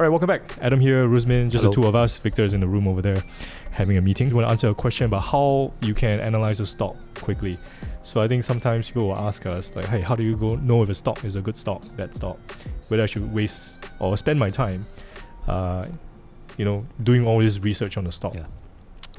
All right, welcome back. Adam here, Rusmin, just Hello. the two of us. Victor is in the room over there having a meeting. We want to answer a question about how you can analyze a stock quickly. So I think sometimes people will ask us like, hey, how do you know if a stock is a good stock, bad stock? Whether I should waste or spend my time, doing all this research on the stock. Yeah.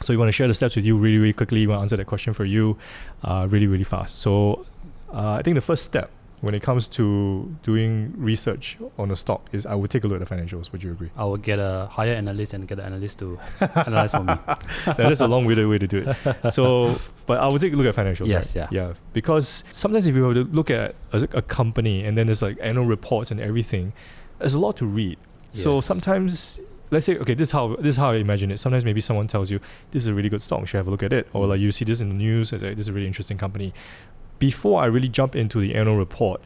So we want to share the steps with you really, really quickly. We want to answer that question for you really, really fast. So I think the first step when it comes to doing research on a stock is I would take a look at the financials. Would you agree? I will get a hire analyst and get an analyst to analyze for me. That's a long-winded way to do it. So, but I would take a look at financials. Yes, right? Yeah. Because sometimes if you were to look at a company and then there's like annual reports and everything, there's a lot to read. Yes. So sometimes, let's say, okay, this is how I imagine it. Sometimes maybe someone tells you this is a really good stock, you should have a look at it, or like you see this in the news, it's like, this is a really interesting company. Before I really jump into the annual report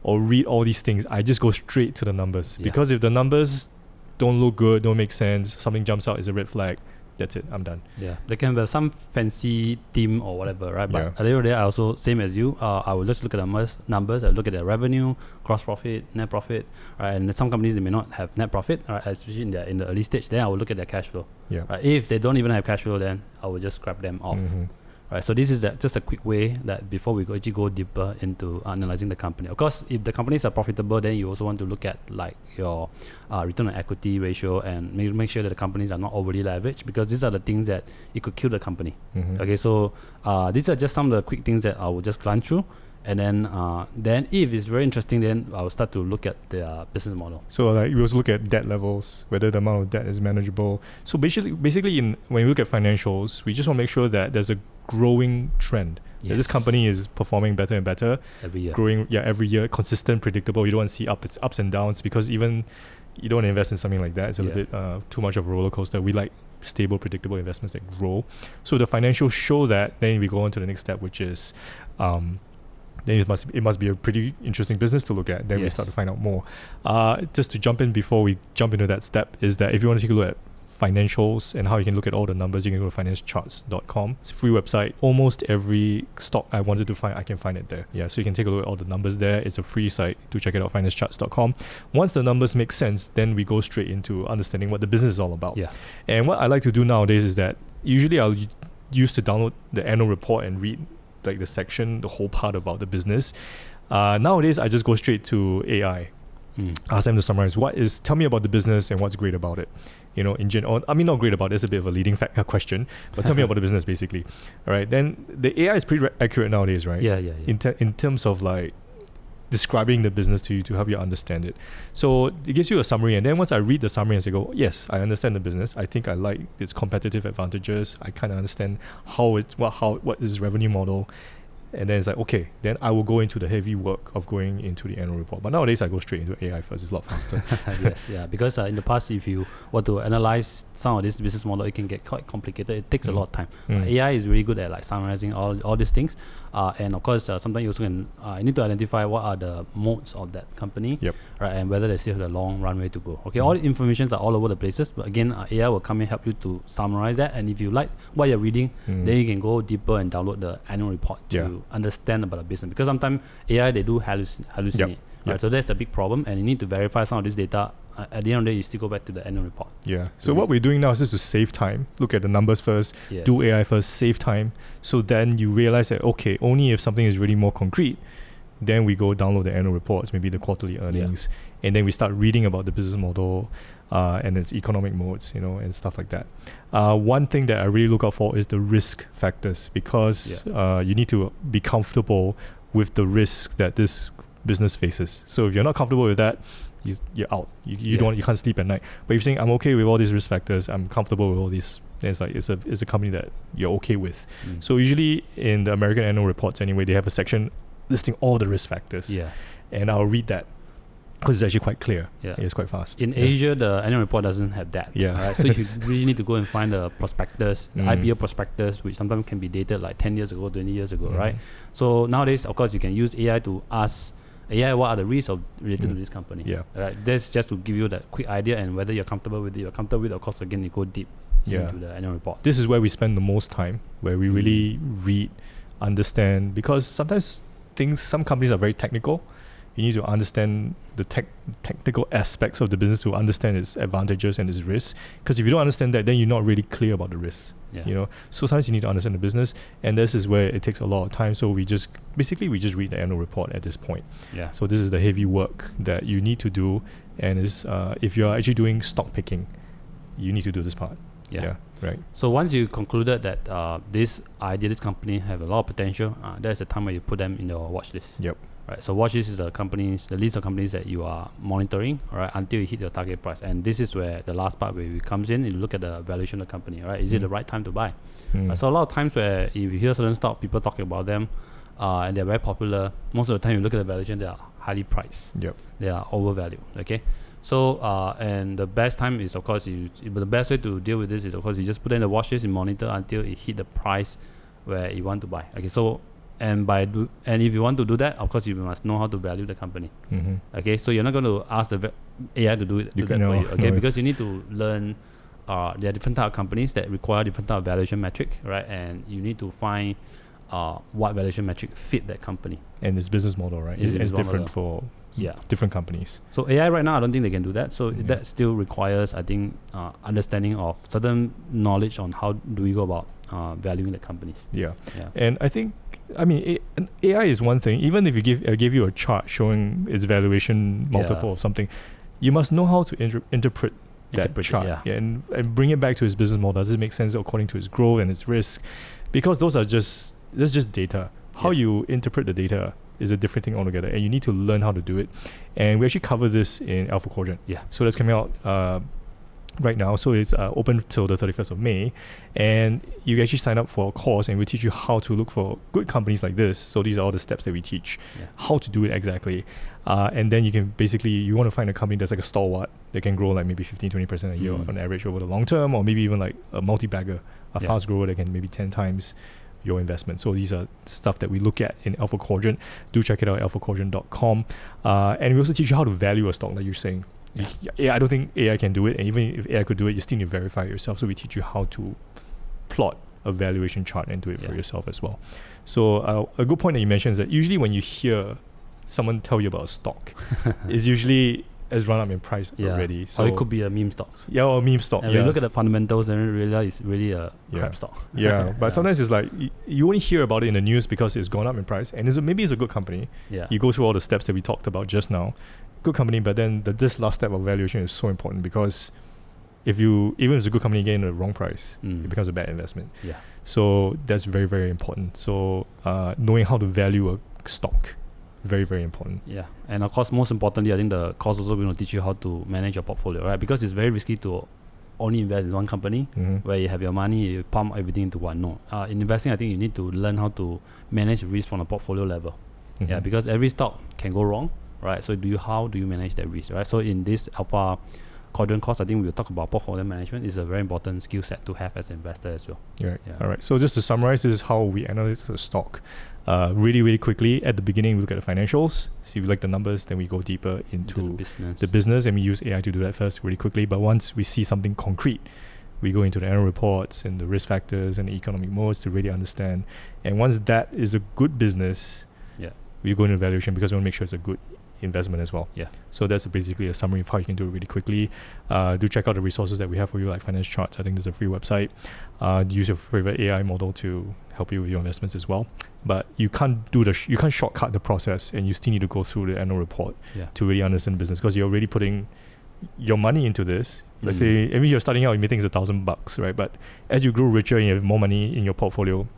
or read all these things, I just go straight to the numbers. Yeah. Because if the numbers don't look good, don't make sense, something jumps out as a red flag, that's it, I'm done. Yeah, there can be some fancy theme or whatever, right? But Yeah. at the end of the day, I also, same as you, I will just look at the numbers, I look at their revenue, gross profit, net profit, right? And some companies, they may not have net profit, right? Especially in the early stage. Then I will look at their cash flow. Yeah. Right? If they don't even have cash flow, then I will just scrap them off. Mm-hmm. Right, so this is just a quick way that before we actually go deeper into analyzing the company. Of course, if the companies are profitable, then you also want to look at like your return on equity ratio and make sure that the companies are not overly leveraged, because these are the things that it could kill the company. Mm-hmm. Okay, so these are just some of the quick things that I will just glance through. And then if it's very interesting, then I will start to look at the business model. So like we also look at debt levels, whether the amount of debt is manageable. So basically when we look at financials, we just want to make sure that there's a growing trend. That this company is performing better and better every year. Growing every year, consistent, predictable. You don't want to see ups and downs, because even you don't want to invest in something like that. It's a little bit too much of a roller coaster. We like stable, predictable investments that grow. So the financials show that. Then we go on to the next step, which is then it must be a pretty interesting business to look at. Then we start to find out more. Just to jump in before we jump into that step is that if you want to take a look at financials and how you can look at all the numbers, you can go to financecharts.com. It's a free website. Almost every stock I wanted to find, I can find it there. Yeah, so you can take a look at all the numbers there. It's a free site to check it out, financecharts.com. Once the numbers make sense, then we go straight into understanding what the business is all about. Yeah. And what I like to do nowadays is that usually I'll use to download the annual report and read like the section, the whole part about the business. Nowadays, I just go straight to AI. Ask them to summarize tell me about the business and what's great about it. In general, I mean, not great about it, it's a bit of a leading question, but tell me about the business basically. All right, then the AI is pretty accurate nowadays, right? Yeah. In terms of like describing the business to you to help you understand it. So it gives you a summary, and then once I read the summary and say, yes, I understand the business. I think I like its competitive advantages. I kind of understand what is revenue model. And then it's like, okay, then I will go into the heavy work of going into the annual report. But nowadays, I go straight into AI first. It's a lot faster. Yes, yeah. Because in the past, if you want to analyze some of this business model, it can get quite complicated. It takes a lot of time. AI is really good at like summarizing all these things. And of course, sometimes you also can need to identify what are the modes of that company, right? And whether they still have a long runway to go. Okay, all the informations are all over the places. But again, AI will come and help you to summarize that. And if you like what you're reading, then you can go deeper and download the annual report to understand about the business. Because sometimes AI, they do hallucinate. Right? So that's the big problem. And you need to verify some of this data. At the end of the day, you still go back to the annual report. Yeah. So what we're doing now is just to save time. Look at the numbers first. Yes. Do AI first. Save time. So then you realize that, okay, only if something is really more concrete, then we go download the annual reports, maybe the quarterly earnings, and then we start reading about the business model and its economic modes, and stuff like that. One thing that I really look out for is the risk factors, because you need to be comfortable with the risk that this business faces. So if you're not comfortable with that, you're out. You can't sleep at night. But if you're saying I'm okay with all these risk factors, I'm comfortable with all these, then it's like it's a company that you're okay with. So usually in the American annual reports anyway, they have a section listing all the risk factors. Yeah. And I'll read that because it's actually quite clear. Yeah. It's quite fast. In Asia, the annual report doesn't have that. Yeah. Right? So you really need to go and find the prospectus, the IPO prospectus, which sometimes can be dated like 10 years ago, 20 years ago, right? So nowadays, of course, you can use AI to ask AI, what are the risks related to this company? Yeah. Right. That's just to give you that quick idea, and whether you're comfortable with it, of course, again, you go deep into the annual report. This is where we spend the most time, where we really read, understand, because sometimes some companies are very technical, You need to understand the technical aspects of the business to understand its advantages and its risks. Because if you don't understand that, then you're not really clear about the risks. Yeah. You know, so sometimes you need to understand the business, and this is where it takes a lot of time. So we just read the annual report at this point. Yeah. So this is the heavy work that you need to do, and is if you're actually doing stock picking, you need to do this part. Yeah. Right. So once you concluded that this company have a lot of potential, that's the time where you put them in your watch list. Yep. Right. So watch list is the list of companies that you are monitoring, all right, until you hit your target price. And this is where the last part where it comes in. You look at the valuation of the company, right? Is it the right time to buy? So a lot of times where if you hear certain stock, people talking about them, and they're very popular, most of the time you look at the valuation, they are highly priced. Yep. They are overvalued. Okay. So and the best time is, of course, but the best way to deal with this is, of course, you just put in the watch list and monitor until it hit the price where you want to buy. Okay. So and if you want to do that, of course, you must know how to value the company. Okay. So you're not going to ask the AI to do that for you. Okay. Because you need to learn. There are different type of companies that require different type of valuation metric, right? And you need to find what valuation metric fit that company and its business model, right? It's different for different companies. So AI right now, I don't think they can do that. So that still requires, I think, understanding of certain knowledge on how do we go about valuing the companies. Yeah. And I think, AI is one thing. Even if I gave you a chart showing its valuation multiple of something, you must know how to interpret that chart and bring it back to its business model. Does it make sense according to its growth and its risk? Because that's just data. How you interpret the data is a different thing altogether, and you need to learn how to do it. And we actually cover this in Alpha Quadrant. So that's coming out right now. So it's open till the 31st of May, and you actually sign up for a course, and we teach you how to look for good companies like this. So these are all the steps that we teach, how to do it exactly. And then you can you want to find a company that's like a stalwart that can grow like maybe 15-20% a year on average over the long term, or maybe even like a multi-bagger, a fast grower that can maybe 10 times your investment. So these are stuff that we look at in Alpha Quadrant. Do check it out, alphaquadrant.com. And we also teach you how to value a stock, like you're saying. I don't think AI can do it, and even if AI could do it, you still need to verify it yourself. So we teach you how to plot a valuation chart and do it for yourself as well. So a good point that you mentioned is that usually when you hear someone tell you about a stock, it's usually has run up in price already. So or it could be a meme stock. Or a meme stock. And we look at the fundamentals and realize it's really a crap stock. But sometimes it's like you only hear about it in the news because it's gone up in price, and maybe it's a good company. You go through all the steps that we talked about just now. Good company, but then this last step of valuation is so important, because even if it's a good company, again, at the wrong price, it becomes a bad investment. So that's very, very important. So knowing how to value a stock, very, very important. And of course, most importantly, I think the course also going to teach you how to manage your portfolio, right? Because it's very risky to only invest in one company where you have your money, you pump everything into one. No, in investing, I think you need to learn how to manage risk from a portfolio level. Because every stock can go wrong, right? So how do you manage that risk, right? So in this Alpha Quadrant course, I think we'll talk about portfolio management. It's a very important skill set to have as an investor as well. All right. So just to summarize, this is how we analyze a stock. Really, really quickly, at the beginning, we look at the financials. See if we like the numbers, then we go deeper into the business, and we use AI to do that first really quickly. But once we see something concrete, we go into the annual reports and the risk factors and the economic modes to really understand. And once that is a good business, we go into valuation, because we want to make sure it's a good investment as well. So that's basically a summary of how you can do it really quickly. Do check out the resources that we have for you, like finance charts. I think there's a free website. Use your favorite AI model to help you with your investments as well. But you can't you can't shortcut the process, and you still need to go through the annual report to really understand the business, because you're already putting your money into this. Let's say, even you're starting out, you may think it's $1,000, right? But as you grow richer and you have more money in your portfolio,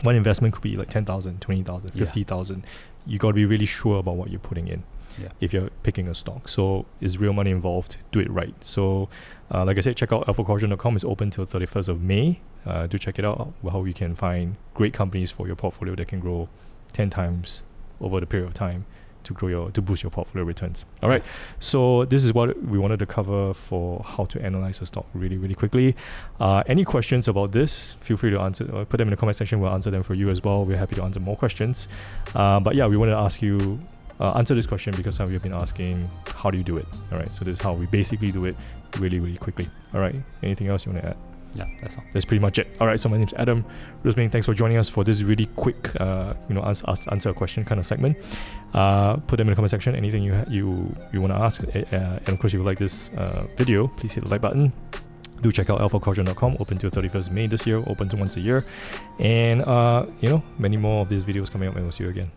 one investment could be like 10,000, 20,000, 50,000. You got to be really sure about what you're putting in. If you're picking a stock. So is real money involved? Do it right. So like I said, check out alphaquadrant.com. It's open till 31st of May. Do check it out, how you can find great companies for your portfolio that can grow 10 times over the period of time to boost your portfolio returns. All right. So this is what we wanted to cover for how to analyze a stock really, really quickly. Any questions about this, feel free to answer, or put them in the comment section. We'll answer them for you as well. We're happy to answer more questions. But yeah, we wanted to ask you, answer this question, because some of you have been asking, how do you do it? All right. So this is how we basically do it really, really quickly. All right. Anything else you want to add? Yeah, that's all. That's pretty much it. All right, so my name's Adam. Rosemary, thanks for joining us for this really quick, answer a question kind of segment. Put them in the comment section. Anything you want to ask, and of course, if you like this video, please hit the like button. Do check out alphaquadrant.com, open till 31st May this year, open to once a year. And, many more of these videos coming up, and we'll see you again.